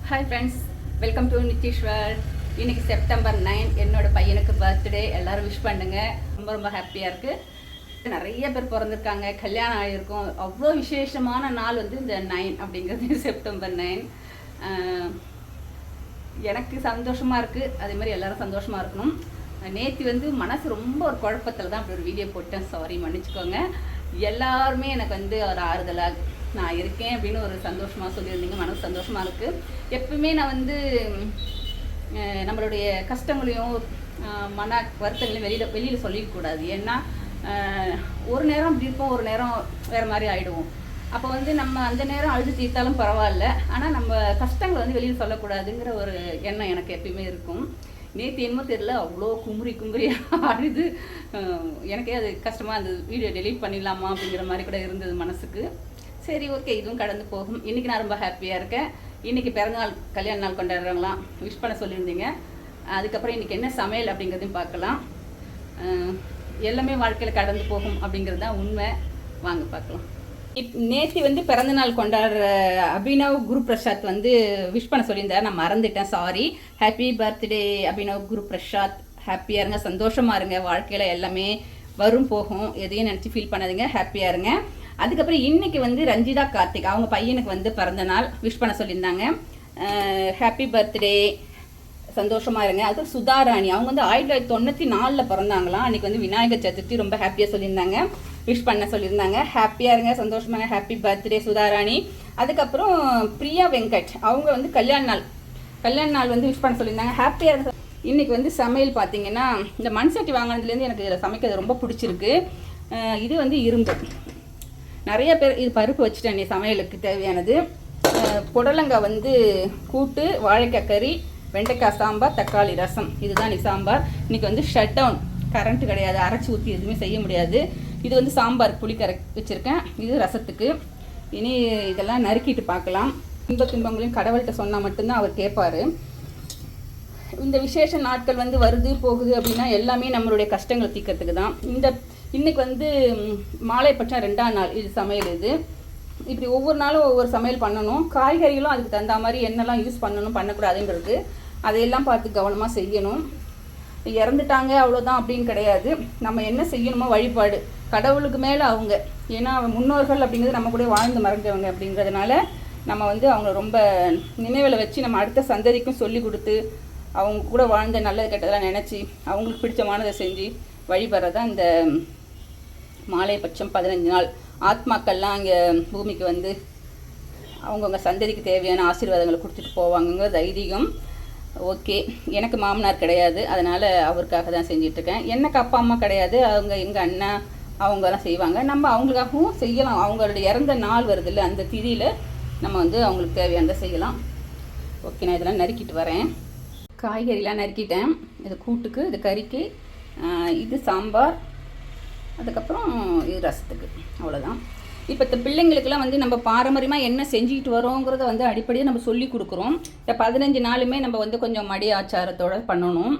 Hi friends, welcome to Nitishwar. இன்னைக்கு September 9 என்னோட பையனுக்கு பர்த்டே. எல்லாரும் விஷ் பண்ணுங்க. ரொம்ப ரொம்ப ஹாப்பியாக இருக்குது. நிறைய பேர் பிறந்திருக்காங்க, கல்யாணம் ஆகியிருக்கும். அவ்வளோ விசேஷமான நாள் வந்து இந்த 9 அப்படிங்கிறது செப்டம்பர் 9. எனக்கு சந்தோஷமாக இருக்குது, அதே மாதிரி எல்லோரும் சந்தோஷமாக இருக்கணும். நேற்று வந்து மனசு ரொம்ப ஒரு குழப்பத்தில் தான் அப்படி ஒரு வீடியோ போட்டேன். சாரி, மன்னிச்சுக்கோங்க. எல்லாருமே எனக்கு வந்து ஒரு ஆறுதலாக நான் இருக்கேன் அப்படின்னு ஒரு சந்தோஷமாக சொல்லியிருந்தீங்க. மனசு சந்தோஷமாக இருக்குது. எப்பவுமே நான் வந்து நம்மளுடைய கஷ்டங்களையும் மன வருத்தங்களையும் வெளியில் சொல்லிக்கக்கூடாது. ஏன்னா ஒரு நேரம் இப்படி இருப்போம், ஒரு நேரம் வேறு மாதிரி ஆகிடுவோம். அப்போ வந்து நம்ம அந்த நேரம் அழுது தீர்த்தாலும் பரவாயில்ல, ஆனால் நம்ம கஷ்டங்களை வந்து வெளியில் சொல்லக்கூடாதுங்கிற ஒரு எண்ணம் எனக்கு எப்பயுமே இருக்கும். நேற்று என்னமோ தெரியல, அவ்வளோ கும்புரி அழுது எனக்கே அது கஷ்டமாக அந்த வீடியோ டெலீட் பண்ணிடலாமா அப்படிங்கிற மாதிரி கூட இருந்தது மனசுக்கு. சரி, ஓகே, இதுவும் கடந்து போகும். இன்றைக்கி நான் ரொம்ப ஹாப்பியாக இருக்கேன். இன்றைக்கி பிறந்தநாள், கல்யாண நாள் கொண்டாடுறவங்களாம் விஷ் பண்ண சொல்லியிருந்தீங்க. அதுக்கப்புறம் இன்றைக்கி என்ன சமையல் அப்படிங்கிறதையும் பார்க்கலாம். எல்லாமே வாழ்க்கையில் கடந்து போகும் அப்படிங்கிறது தான் உண்மை. வாங்க பார்க்கலாம். நேற்று வந்து பிறந்தநாள் கொண்டாடுற அபினவ் குரு பிரசாத் வந்து விஷ் பண்ண சொல்லியிருந்தார். நான் மறந்துட்டேன், sorry. Happy birthday Abhinav Guru Prasad. ஹாப்பியாக இருங்க, சந்தோஷமாக இருங்க. வாழ்க்கையில் எல்லாமே வரும் போகும், எதையும் நினச்சி ஃபீல் பண்ணாதீங்க, ஹாப்பியாக இருங்க. அதுக்கப்புறம் இன்றைக்கி வந்து ரஞ்சிதா கார்த்திக், அவங்க பையனுக்கு வந்து பிறந்தநாள் விஷ் பண்ண சொல்லியிருந்தாங்க. ஹாப்பி பர்த்டே, சந்தோஷமாக இருங்க. அது சுதாராணி, அவங்க வந்து 1994 பிறந்தாங்களாம். அன்றைக்கி வந்து விநாயகர் சதுர்த்தி, ரொம்ப ஹாப்பியாக சொல்லியிருந்தாங்க, விஷ் பண்ண சொல்லியிருந்தாங்க. ஹாப்பியாக இருங்க, சந்தோஷமாக. Happy birthday Sudharani. அதுக்கப்புறம் பிரியா வெங்கட், அவங்க வந்து கல்யாண நாள் வந்து விஷ் பண்ண சொல்லியிருந்தாங்க. ஹாப்பியாக இருங்க. இன்றைக்கி வந்து சமையல் பார்த்திங்கன்னா, இந்த மண் சட்டி வாங்கினதுலேருந்து எனக்கு இதில் சமைக்கிறது ரொம்ப பிடிச்சிருக்கு. இது வந்து இரும்பு. நிறைய பேர் இது பருப்பு வச்சுட்டேன். நீ சமையலுக்கு தேவையானது புடலங்காய் வந்து கூட்டு, வாழைக்காய் கறி, வெண்டைக்காய் சாம்பார், தக்காளி ரசம். இதுதான் நீ சாம்பார். இன்றைக்கி வந்து ஷட் டவுன், கரண்ட்டு கிடையாது, அரைச்சி ஊற்றி எதுவுமே செய்ய முடியாது. இது வந்து சாம்பார் புளி வச்சுருக்கேன். இது ரசத்துக்கு. இனி இதெல்லாம் நறுக்கிட்டு பார்க்கலாம். துன்பங்களையும் கடவுள்கிட்ட சொன்னால் மட்டும்தான் அவர் கேட்பார். இந்த விசேஷ நாட்கள் வந்து வருது போகுது அப்படின்னா எல்லாமே நம்மளுடைய கஷ்டங்களை தீர்க்கறதுக்கு தான். இன்றைக்கி வந்து மாலைப்பட்சம் 2ஆம் நாள் இது சமையல். இது இப்படி ஒவ்வொரு நாளும் ஒவ்வொரு சமையல் பண்ணணும். காய்கறிகளும் அதுக்கு தகுந்த மாதிரி என்னெல்லாம் யூஸ் பண்ணணும் பண்ணக்கூடாதுன்றது அதையெல்லாம் பார்த்து கவனமாக செய்யணும். இறந்துட்டாங்க அவ்வளோதான் அப்படின்னு கிடையாது. நம்ம என்ன செய்யணுமோ வழிபாடு கடவுளுக்கு மேலே அவங்க, ஏன்னா முன்னோர்கள் அப்படிங்கிறது நம்ம கூட வாழ்ந்து மறைஞ்சவங்க அப்படிங்கிறதுனால நம்ம வந்து அவங்கள ரொம்ப நினைவில் வச்சு நம்ம அடுத்த சந்ததிக்கும் சொல்லி கொடுத்து அவங்க கூட வாழ்ந்த நல்லது கெட்டதெல்லாம் நினச்சி அவங்களுக்கு பிடிச்சமானதை செஞ்சு வழிபடுறதான் இந்த மாலைப்பட்சம் 15 நாள். ஆத்மாக்கள்லாம் அங்கே பூமிக்கு வந்து அவங்கவுங்க சந்ததிக்கு தேவையான ஆசீர்வாதங்களை கொடுத்துட்டு போவாங்கங்கிறது ஐதீகம். ஓகே, எனக்கு மாமனார் கிடையாது, அதனால் அவருக்காக தான் செஞ்சிட்ருக்கேன். எனக்கு அப்பா அம்மா கிடையாது, அவங்க எங்கள் அண்ணா அவங்கெல்லாம் செய்வாங்க. நம்ம அவங்களுக்காகவும் செய்யலாம். அவங்களோட இறந்த நாள் வருது இல்லை, அந்த திதியில் நம்ம வந்து அவங்களுக்கு தேவையானதை செய்யலாம். ஓகே, நான் இதெல்லாம் நறுக்கிட்டு வரேன். காய்கறிலாம் நறுக்கிட்டேன். இது கூட்டுக்கு, இது கறிக்கு, இது சாம்பார், அதுக்கப்புறம் இது ரசத்துக்கு. அவ்வளோதான். இப்போ இந்த பிள்ளைங்களுக்கெல்லாம் வந்து நம்ம பாரம்பரியமாக என்ன செஞ்சுக்கிட்டு வரோங்கிறத வந்து அடிப்படையாக நம்ம சொல்லி கொடுக்குறோம். இந்த 15 நாளுமே நம்ம வந்து கொஞ்சம் மடி ஆச்சாரத்தோடு பண்ணணும்.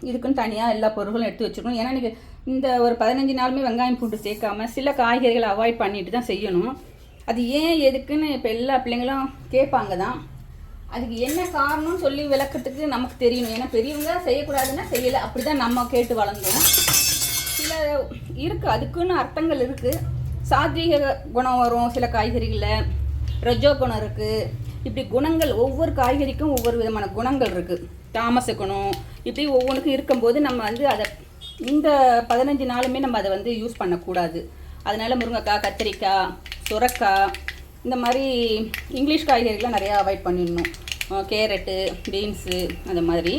இதுக்குன்னு தனியாக எல்லா பொருட்களும் எடுத்து வச்சுக்கணும். ஏன்னா இன்றைக்கி இந்த ஒரு 15 நாளுமே வெங்காயம் பூண்டு சேர்க்காமல் சில காய்கறிகளை அவாய்ட் பண்ணிட்டு தான் செய்யணும். அது ஏன் எதுக்குன்னு இப்போ எல்லா பிள்ளைங்களும் கேட்பாங்க தான். அதுக்கு என்ன காரணம்னு சொல்லி விளக்கத்துக்கு நமக்கு தெரியணும். ஏன்னா பெரியவங்க செய்யக்கூடாதுன்னா செய்யலை, அப்படி தான் நம்ம கேட்டு வளர்ந்தோம். சில இருக்குது, அதுக்குன்னு அர்த்தங்கள் இருக்குது. சாத்வீக குணம் வரும் சில காய்கறிகளில், ரஜோ குணம் இருக்குது. இப்படி குணங்கள் ஒவ்வொரு காய்கறிக்கும் ஒவ்வொரு விதமான குணங்கள் இருக்குது. தாமச குணம் இப்படி ஒவ்வொன்றுக்கும் இருக்கும்போது நம்ம வந்து அதை இந்த 15 நாளுமே நம்ம அதை வந்து யூஸ் பண்ணக்கூடாது. அதனால் முருங்கைக்காய், கத்திரிக்காய், சுரக்காய், இந்த மாதிரி இங்கிலீஷ் காய்கறிகள்லாம் நிறையா அவாய்ட் பண்ணிடணும். கேரட்டு, பீன்ஸு, அந்த மாதிரி.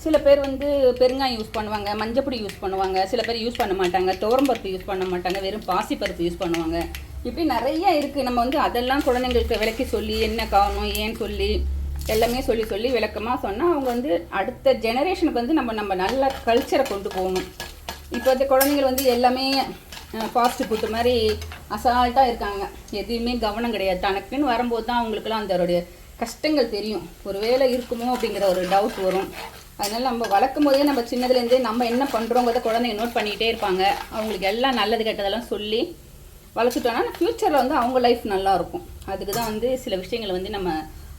சில பேர் வந்து பெருங்காயம் யூஸ் பண்ணுவாங்க, மஞ்சப்பொடி யூஸ் பண்ணுவாங்க, சில பேர் யூஸ் பண்ண மாட்டாங்க, துவரம்பருப்பு யூஸ் பண்ண மாட்டாங்க, வெறும் பாசிப்பருப்பு யூஸ் பண்ணுவாங்க. இப்படி நிறைய இருக்குது. நம்ம வந்து அதெல்லாம் குழந்தைங்களுக்கு விளக்கி சொல்லி என்ன காரணம் ஏன்னு சொல்லி எல்லாமே சொல்லி விளக்கமாக சொன்னால் அவங்க வந்து அடுத்த ஜெனரேஷனுக்கு வந்து நம்ம நல்ல கல்ச்சரை கொண்டு போகணும். இப்போ இந்த குழந்தைங்கள் வந்து எல்லாமே ஃபாஸ்ட் ஃபுட்டு மாதிரி அசால்ட்டாக இருக்காங்க. எதுவுமே கவனம் கிடையாது. தனக்குன்னு வரும்போது தான் அவங்களுக்குலாம் அதோடைய கஷ்டங்கள் தெரியும். ஒரு வேளை இருக்குமோ அப்படிங்கிற ஒரு டவுட் வரும். அதனால் நம்ம வளர்க்கும் போதே நம்ம சின்னதுலேருந்தே நம்ம என்ன பண்ணுறோங்கிறத குழந்தைங்க நோட் பண்ணிக்கிட்டே இருப்பாங்க. அவங்களுக்கு எல்லாம் நல்லது கெட்டதெல்லாம் சொல்லி வளர்த்துட்டோன்னா ஃப்யூச்சரில் வந்து அவங்க லைஃப் நல்லாயிருக்கும். அதுக்கு தான் வந்து சில விஷயங்களை வந்து நம்ம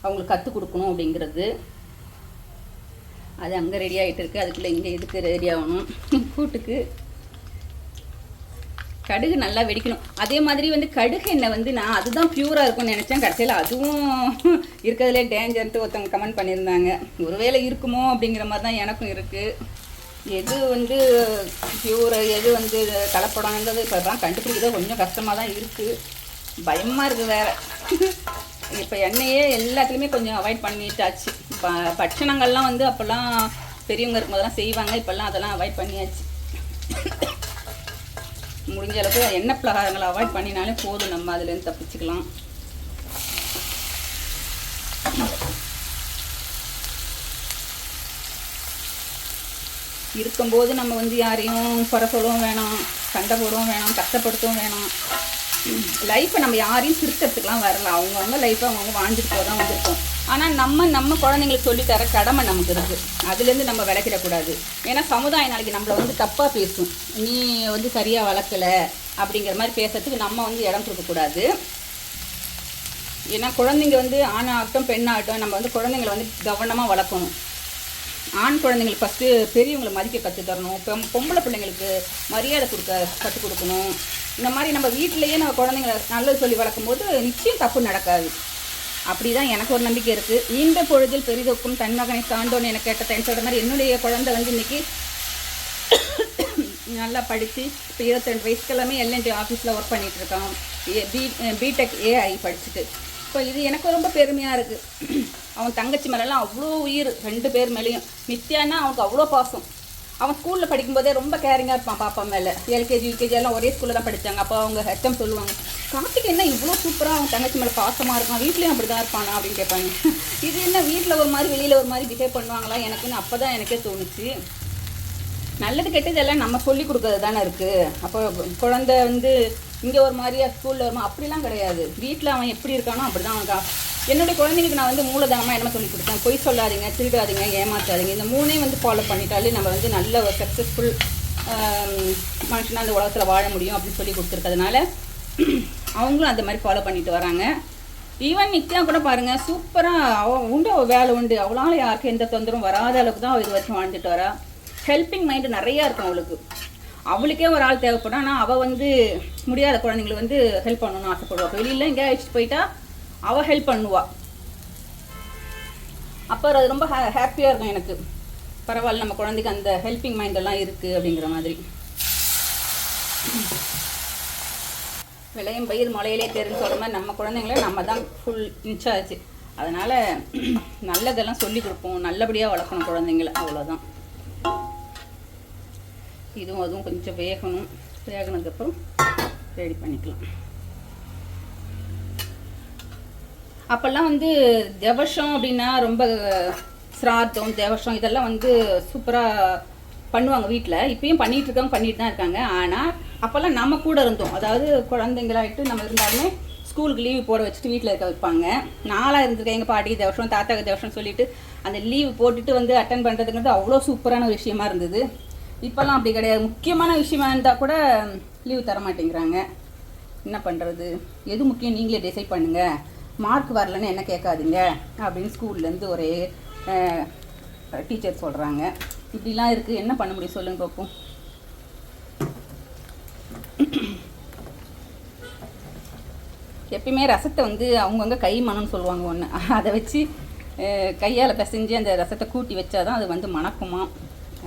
அவங்களுக்கு கற்றுக் கொடுக்கணும் அப்படிங்கிறது. அது அங்கே ரெடி ஆகிட்டு இருக்குது. அதுக்குள்ளே இங்கே இதுக்கு ரெடி ஆகணும். கூட்டுக்கு கடுகு நல்லா வெடிக்கணும். அதே மாதிரி வந்து கடுகு எண்ணெய் வந்து நான் அதுதான் ப்யூராக இருக்கும்னு நினச்சேன். கடைசியில் அதுவும் இருக்கிறதுலே டேஞ்சர்ன்ட்டு ஒருத்தவங்க கமெண்ட் பண்ணியிருந்தாங்க. ஒருவேளை இருக்குமோ அப்படிங்கிற மாதிரி தான் எனக்கும் இருக்குது. எது வந்து ப்யூரை எது வந்து கலப்படங்கிறது இப்போ தான் கண்டுபிடிக்கிறது கொஞ்சம் கஷ்டமாக தான் இருக்குது. பயமாக இருக்குது வேறு. இப்போ எண்ணெயே எல்லாத்துலேயுமே கொஞ்சம் அவாய்ட் பண்ணிட்டாச்சு. இப்போ பட்சணங்கள்லாம் வந்து அப்போல்லாம் பெரியவங்க இருக்கும்போதெல்லாம் செய்வாங்க. இப்போல்லாம் அதெல்லாம் அவாய்ட் பண்ணியாச்சு. முடிஞ்ச அளவுக்கு எண்ணெய் பலகாரங்களை அவாய்ட் பண்ணினாலே போதும், நம்ம அதுலேருந்து தப்பிச்சுக்கலாம். இருக்கும்போது நம்ம வந்து யாரையும் குறை சொல்லவும் வேணாம், சண்டை போடவும் வேணாம், கஷ்டப்படுத்தவும் வேணாம். லைஃப்பை நம்ம யாரையும் திருத்தத்துக்குலாம் வரலாம். அவங்கவுங்க லைஃப்பை அவங்கவுங்க வாழ்ந்துட்டு போக தான் வந்திருக்கோம். ஆனால் நம்ம குழந்தைங்களுக்கு சொல்லித்தர கடமை நமக்கு இருக்குது. அதுலேருந்து நம்ம விளக்கிடக்கூடாது. ஏன்னா சமுதாயம் நாளைக்கு நம்மளை வந்து தப்பாக பேசும். நீ வந்து சரியாக வளர்க்கலை அப்படிங்கிற மாதிரி பேசுறதுக்கு நம்ம வந்து இடம் கொடுக்கக்கூடாது. ஏன்னா குழந்தைங்க வந்து ஆணாகட்டும் பெண்ணாகட்டும் நம்ம வந்து குழந்தைங்களை வந்து கவனமாக வளர்க்கணும். ஆண் குழந்தைங்களுக்கு ஃபஸ்ட்டு பெரியவங்களை மதிக்க கற்றுத் தரணும். பொம்பளை பிள்ளைங்களுக்கு மரியாதை கற்றுக் கொடுக்கணும். இந்த மாதிரி நம்ம வீட்டிலையே நம்ம குழந்தைங்களை நல்லது சொல்லி வளர்க்கும் போது நிச்சயம் தப்பு நடக்காது. அப்படி தான் எனக்கு ஒரு நம்பிக்கை இருக்குது. இந்த பொழுதில் பெரிதொக்கும் தன் மகனை சான்றோன்னு எனக்கு கேட்ட டைம் சொல்கிற மாதிரி என்னுடைய குழந்தை வந்து இன்றைக்கி நல்லா படித்து இப்போ 22 வயசுக்கெல்லாமே எல்என்டி ஆஃபீஸில் ஒர்க் பண்ணிகிட்டு இருக்கான். பிடெக் ஏஐ படிச்சுட்டு. இப்போ இது எனக்கு ரொம்ப பெருமையாக இருக்குது. அவன் தங்கச்சி மேலெல்லாம் அவ்வளோ உயிர், 2 பேர் மேலேயும். நித்யானா அவனுக்கு அவ்வளோ பாசம். அவன் ஸ்கூலில் படிக்கும்போதே ரொம்ப கேரிங்காக இருப்பான் பாப்பா மேலே. எல்கேஜி யூகேஜி எல்லாம் ஒரே ஸ்கூலில் தான் படித்தாங்க. அப்போ அவங்க ஹெச்எம் சொல்லுவாங்க, கார்த்திக் என்ன இவ்வளோ சூப்பராக அவன் தங்கச்சி மேலே பாசமாக இருக்கான், வீட்லேயும் அப்படி தான் இருப்பானா அப்படின்னு கேட்பாங்க. இது என்ன வீட்டில் ஒரு மாதிரி வெளியில் ஒரு மாதிரி பிஹேவ் பண்ணுவாங்களா எனக்குன்னு அப்போ தான் எனக்கே தோணுச்சு. நல்லது கெட்டது எல்லாம் நம்ம சொல்லி கொடுக்கறது தானே இருக்குது. அப்போ குழந்தை வந்து இங்கே ஒரு மாதிரியா ஸ்கூலில் வருமா அப்படிலாம் கிடையாது. வீட்டில் அவன் எப்படி இருக்கானோ அப்படி தான் அவனுக்கா. என்னுடைய குழந்தைங்களுக்கு நான் வந்து மூலதனமாக என்ன சொல்லி கொடுத்தேன், பொய் சொல்லாதீங்க, திருடாதீங்க, ஏமாற்றாதீங்க. இந்த 3 வந்து ஃபாலோ பண்ணிட்டாலே நம்ம வந்து நல்ல ஒரு சக்ஸஸ்ஃபுல் மனுஷனாக அந்த உலகத்தில் வாழ முடியும் அப்படின்னு சொல்லி கொடுத்துருக்கிறதுனால அவங்களும் அந்த மாதிரி ஃபாலோ பண்ணிட்டு வராங்க. ஈவன் நித்யா கூட பாருங்கள், சூப்பராக அவள் உண்டு, வேலை உண்டு, அவளால யாருக்கும் எந்த தொந்தரவும் வராத அளவுக்கு தான் அவள் இது வரைக்கும் வாழ்ந்துட்டு வரா. ஹெல்ப்பிங் மைண்டு நிறையா இருக்கும் அவளுக்கு. அவளுக்கே ஒரு ஆள் தேவைப்படும். ஆனால் அவள் வந்து முடியாத குழந்தைங்களுக்கு வந்து ஹெல்ப் பண்ணணும்னு ஆசைப்படுவாள். வெளியில் எங்கேயா அழைச்சிட்டு போயிட்டா அவள் ஹெல்ப் பண்ணுவாள். அப்போ அது ரொம்ப ஹாப்பியாக இருக்கும் எனக்கு. பரவாயில்ல, நம்ம குழந்தைக்கு அந்த ஹெல்ப்பிங் மைண்டெல்லாம் இருக்குது அப்படிங்கிற மாதிரி. விளையும் பயிர் மலையிலே தெரிஞ்சு சொல்கிற மாதிரி நம்ம குழந்தைங்கள நம்ம தான் ஃபுல் இன்சார்ஜ். அதனால் நல்லதெல்லாம் சொல்லி கொடுப்போம், நல்லபடியாக வளர்க்கணும் குழந்தைங்கள, அவ்வளோதான். இதுவும் அதுவும் கொஞ்சம் வேகணும். வேகனதுக்கப்புறம் ரெடி பண்ணிக்கலாம். அப்போல்லாம் வந்து தேவசம் அப்படின்னா ரொம்ப சிரார்த்தம் தேவசம் இதெல்லாம் வந்து சூப்பராக பண்ணுவாங்க வீட்டில். இப்பயும் பண்ணிகிட்டு இருக்காங்க, பண்ணிட்டு தான் இருக்காங்க. ஆனால் அப்போல்லாம் நம்ம கூட இருந்தோம். அதாவது குழந்தைங்களாகிட்டு நம்ம இருந்தாலுமே ஸ்கூலுக்கு லீவு போட வச்சுட்டு வீட்டில் இருக்க வைப்பாங்க. நாளாக இருந்திருக்கேன். எங்கள் பாட்டி தேவசம் தாத்தாக்கு தேவசம் சொல்லிவிட்டு அந்த லீவு போட்டுட்டு வந்து அட்டன் பண்ணுறதுங்கிறது அவ்வளோ சூப்பரான ஒரு விஷயமா இருந்தது. இப்போல்லாம் அப்படி கிடையாது. முக்கியமான விஷயமா இருந்தால் கூட லீவு தர மாட்டேங்கிறாங்க. என்ன பண்ணுறது, எது முக்கியம் நீங்களே டிசைட் பண்ணுங்கள், மார்க் வரலன்னு என்ன கேட்காதீங்க அப்படின்னு ஸ்கூல்லேருந்து ஒரே டீச்சர் சொல்கிறாங்க. இப்படிலாம் இருக்குது, என்ன பண்ண முடியும் சொல்லுங்கள் பார்ப்போம். எப்பயுமே ரசத்தை வந்து அவங்கவுங்க கை மணம்னு சொல்லுவாங்க ஒன்று. அதை வச்சு கையால் பிசைஞ்சு அந்த ரசத்தை கூட்டி வச்சா தான் அது வந்து மணக்குமா.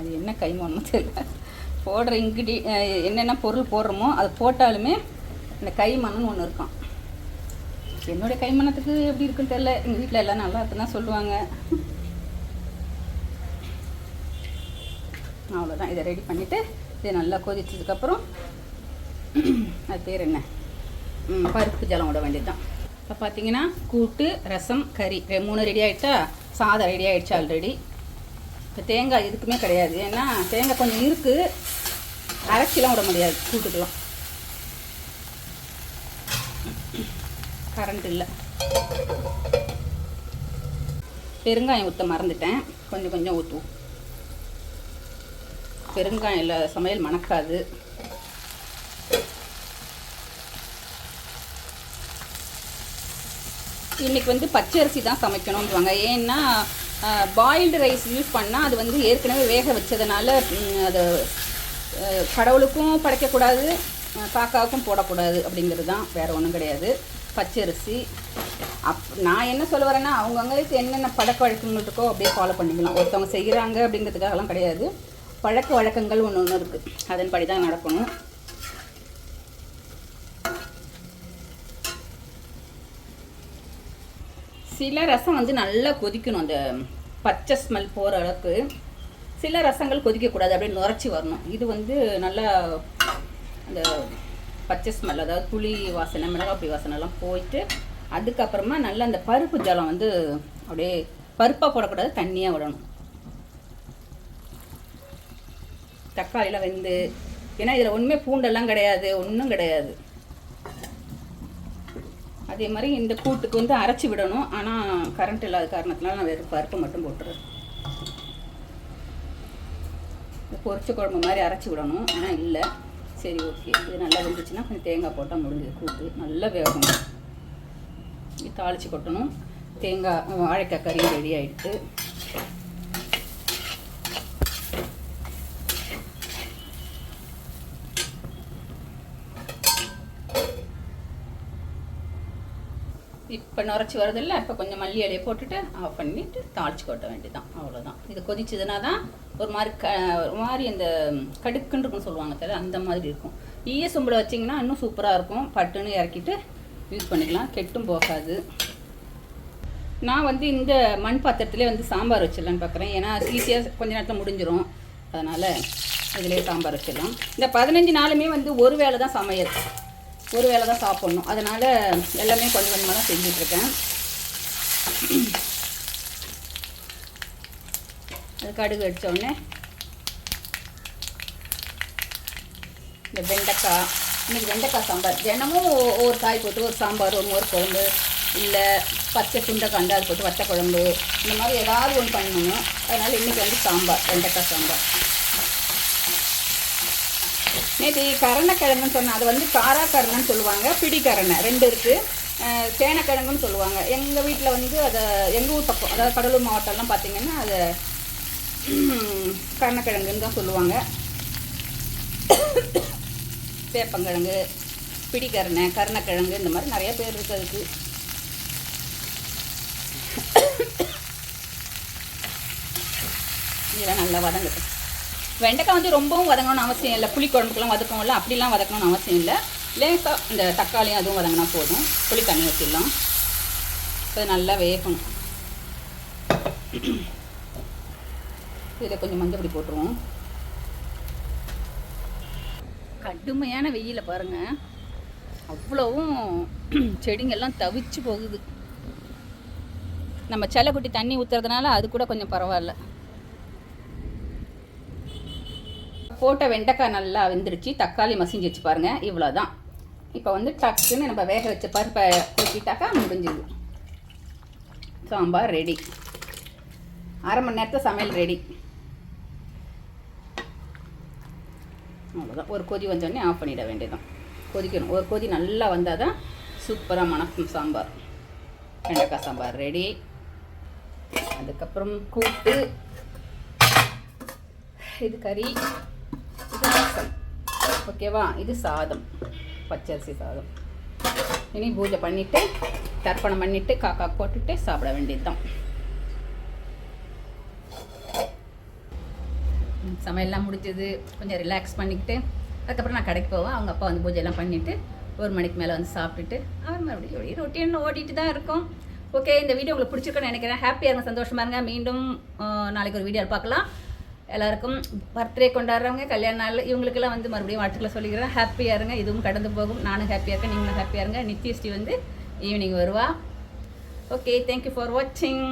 அது என்ன கைமணமோ தெரியல. போடுற என்னென்ன பொருள் போடுறோமோ அது போட்டாலுமே இந்த கைமணம்னு ஒன்று இருக்கும். என்னுடைய கைமணத்துக்கு எப்படி இருக்குன்னு தெரியல. எங்கள் வீட்டில் எல்லாம் நல்லா இருக்குன்னு தான் சொல்லுவாங்க. அவ்வளோதான். இதை ரெடி பண்ணிவிட்டு இதை நல்லா கொதிச்சதுக்கப்புறம் அது பேர் என்ன, பருப்பு ஜலம் விட வேண்டியது தான். இப்போ பார்த்தீங்கன்னா கூட்டு, ரசம், கறி 3 ரெடி ஆகிடுச்சா. சாதம் ரெடி ஆகிடுச்சா ஆல்ரெடி. இப்போ தேங்காய் எதுக்குமே கிடையாது. ஏன்னா தேங்காய் கொஞ்சம் இருக்குது, அரைச்சிலாம் விட முடியாது கூட்டுக்கலாம். கரண்ட் இல்லை. பெருங்காயம் ஊற்ற மறந்துட்டேன், கொஞ்சம் கொஞ்சம் ஊற்றுவோம். பெருங்காயம் இல்லை சமையல் மணக்காது. இன்றைக்கி வந்து பச்சரிசி தான் சமைக்கணும்ன்றாங்க. ஏன்னா பாயில்டு ரைஸ் யூஸ் பண்ணால் அது வந்து ஏற்கனவே வேக வச்சதுனால அது கடவுளுக்கும் படைக்கக்கூடாது, காக்காவுக்கும் போடக்கூடாது அப்படிங்கிறது தான், வேறு ஒன்றும் கிடையாது. பச்சரிசி நான் என்ன சொல்ல வரேன்னா, அவங்கவுங்களுக்கு என்னென்ன பழக்க வழக்கங்கள் இருக்கோ அப்படியே ஃபாலோ பண்ணிக்கலாம். ஒருத்தவங்க செய்கிறாங்க அப்படிங்கிறதுக்காகலாம் கிடையாது. பழக்க வழக்கங்கள் ஒன்று இருக்குது, அதன்படி தான் நடக்கணும். சில ரசம் வந்து நல்லா கொதிக்கணும், அந்த பச்சை ஸ்மெல் போகிற அளவுக்கு. சில ரசங்கள் கொதிக்கக்கூடாது, அப்படியே நுரைச்சி வரணும். இது வந்து நல்லா அந்த பச்சை ஸ்மெல், அதாவது புளி வாசனை, மிளகாய் புளி வாசனைலாம் போயிட்டு அதுக்கப்புறமா நல்லா அந்த பருப்பு ஜலம் வந்து அப்படியே பருப்பாக போடக்கூடாது, தண்ணியாக விடணும். தக்காளிலாம் வெந்து, ஏன்னா இதில் ஒன்றுமே பூண்டெல்லாம் கிடையாது, ஒன்றும் கிடையாது. அதே மாதிரி இந்த கூட்டுக்கு வந்து அரைச்சி விடணும். ஆனால் கரண்ட் இல்லாத காரணத்தினால நான் வெறும் பருப்பை மட்டும் போட்டுறேன். பொரிச்ச குழம்பு மாதிரி அரைச்சி விடணும், ஆனால் இல்லை. சரி, ஓகே. இது நல்லா வெந்துச்சுன்னா கொஞ்சம் தேங்காய் போட்டால் முடிஞ்சது. கூட்டு நல்லா வேகணும். இது தாளித்து கொட்டணும். தேங்காய் வாழைக்காய் கறி ரெடி ஆகிடுது. இப்போ நுரைச்சி வரதில்லை. இப்போ கொஞ்சம் மல்லி இலையை போட்டுட்டு ஆஃப் பண்ணிவிட்டு தாளித்து கொட்ட வேண்டியதான், அவ்வளோதான். இது கொதிச்சதுன்னா தான் ஒரு மாதிரி அந்த கடுக்குன்னு இருக்குன்னு சொல்லுவாங்க தெரியல, அந்த மாதிரி இருக்கும். ஈய சொம்பில் வச்சிங்கன்னா இன்னும் சூப்பராக இருக்கும். பட்டுன்னு இறக்கிட்டு யூஸ் பண்ணிக்கலாம், கெட்டும் போகாது. நான் வந்து இந்த மண் பாத்திரத்துலேயே வந்து சாம்பார் வச்சிடலான்னு பார்க்குறேன். ஏன்னா ஈஸியாக கொஞ்ச நேரத்தில் முடிஞ்சிடும், அதனால் இதிலே சாம்பார் வச்சிடலாம். இந்த 15 நாளுமே வந்து ஒரு வேளை தான் சமையல், ஒரு வேளை தான் சாப்பிட்ணும். அதனால் எல்லாமே கொஞ்சம் கொஞ்சமாக தான் செஞ்சிட்ருக்கேன். அது கடுகு அடித்தோடனே இந்த வெண்டைக்காய், இன்றைக்கி வெண்டைக்காய் சாம்பார். தினமும் ஒரு காய் போட்டு ஒரு சாம்பார், ஒரு மோர் குழம்பு, இல்லை பச்சை சுண்டைக்காய் அது போட்டு வத்த குழம்பு, இந்த மாதிரி ஏதாவது ஒன்று பண்ணணும். அதனால் இன்றைக்கி வந்து சாம்பார், வெண்டைக்காய் சாம்பார். நேற்று கரணக்கிழங்குன்னு சொன்னேன், அது வந்து காராக்கரணன்னு சொல்லுவாங்க, பிடிக்கரணை 2 இருக்குது. சேனக்கிழங்குன்னு சொல்லுவாங்க. எங்கள் வீட்டில் வந்து அதை எங்கள் ஊர் பக்கம், அதாவது கடலூர் மாவட்டம்லாம் பார்த்திங்கன்னா அதை கரணக்கிழங்குன்னு தான் சொல்லுவாங்க. சேப்பங்கிழங்கு, பிடிக்கரணை, கருணக்கிழங்கு, இந்த மாதிரி நிறைய பேர் இருக்குது அதுக்கு. இதெல்லாம் நல்லா வதங்கட்டும். வெண்டைக்காய் வந்து ரொம்பவும் வதங்கணும்னு அவசியம் இல்லை. புளி குழம்புக்கெல்லாம் வதக்கணும்ல, அப்படிலாம் வதக்கணும்னு அவசியம் இல்லை. லேசாக இந்த தக்காளியும் அதுவும் வதங்கினா போதும். புளி தண்ணி வச்சிடலாம். அது நல்லா வேகணும். இதில் கொஞ்சம் மஞ்சள் பொடி போட்டுருவோம். கடுமையான வெயில பாருங்கள், அவ்வளவும் செடிங்கெல்லாம் தவிச்சு போகுது. நம்ம செல்லக்குட்டி தண்ணி ஊற்றுறதுனால அது கூட கொஞ்சம் பரவாயில்ல. போட்ட வெண்டைக்காய் நல்லா வெந்துருச்சு, தக்காளி மசிஞ்சிச்சு பாருங்கள், இவ்வளோ தான். இப்போ வந்து டக்குன்னு நம்ம வேக வச்ச பருப்பை ஊற்றிட்டாக்கா முடிஞ்சுது. சாம்பார் ரெடி. அரை மணி நேரத்தில் சமையல் ரெடி. அவ்வளோதான். ஒரு கொதி வந்தோடனே ஆஃப் பண்ணிட வேண்டியதான். கொதிக்கணும். ஒரு கொதி நல்லா வந்தால் தான் சூப்பராக மணக்கும் சாம்பார். வெண்டைக்காய் சாம்பார் ரெடி. அதுக்கப்புறம் கூட்டு, இது கறி, இது ரசம். ஓகேவா? இது சாதம், பச்சரிசி சாதம். இனி பூஜை பண்ணிவிட்டு தர்ப்பணம் பண்ணிவிட்டு காக்கா போட்டுட்டு சாப்பிட வேண்டியது தான். சமையல்லாம் முடிஞ்சது. கொஞ்சம் ரிலாக்ஸ் பண்ணிக்கிட்டு அதுக்கப்புறம் நான் கடைக்கு போவேன். அவங்க அப்பா வந்து பூஜையெல்லாம் பண்ணிவிட்டு 1 மணிக்கு மேலே வந்து சாப்பிட்டுட்டு அவர் மறுபடியும் ரொட்டீன் ஓடிட்டு தான் இருக்கும். ஓகே, இந்த வீடியோ உங்களுக்கு பிடிச்சிருக்குன்னு நினைக்கிறேன். ஹாப்பியாக இருங்க, சந்தோஷமாக இருங்க. மீண்டும் நாளைக்கு ஒரு வீடியோ பார்க்கலாம். எல்லாருக்கும் பர்த்டே கொண்டாடுறவங்க, கல்யாண நாள், இவங்களுக்கெல்லாம் வந்து மறுபடியும் வாழ்த்துக்களை சொல்லிக்கிறேன். ஹாப்பியாக இருங்க. இதுவும் கடந்து போகும். நானும் ஹாப்பியாக இருக்கேன், நீங்களும் ஹாப்பியாக இருங்க. நித்யஸ்ரீ வந்து ஈவினிங் வருவா. ஓகே, தேங்க்யூ ஃபார் வாட்சிங்.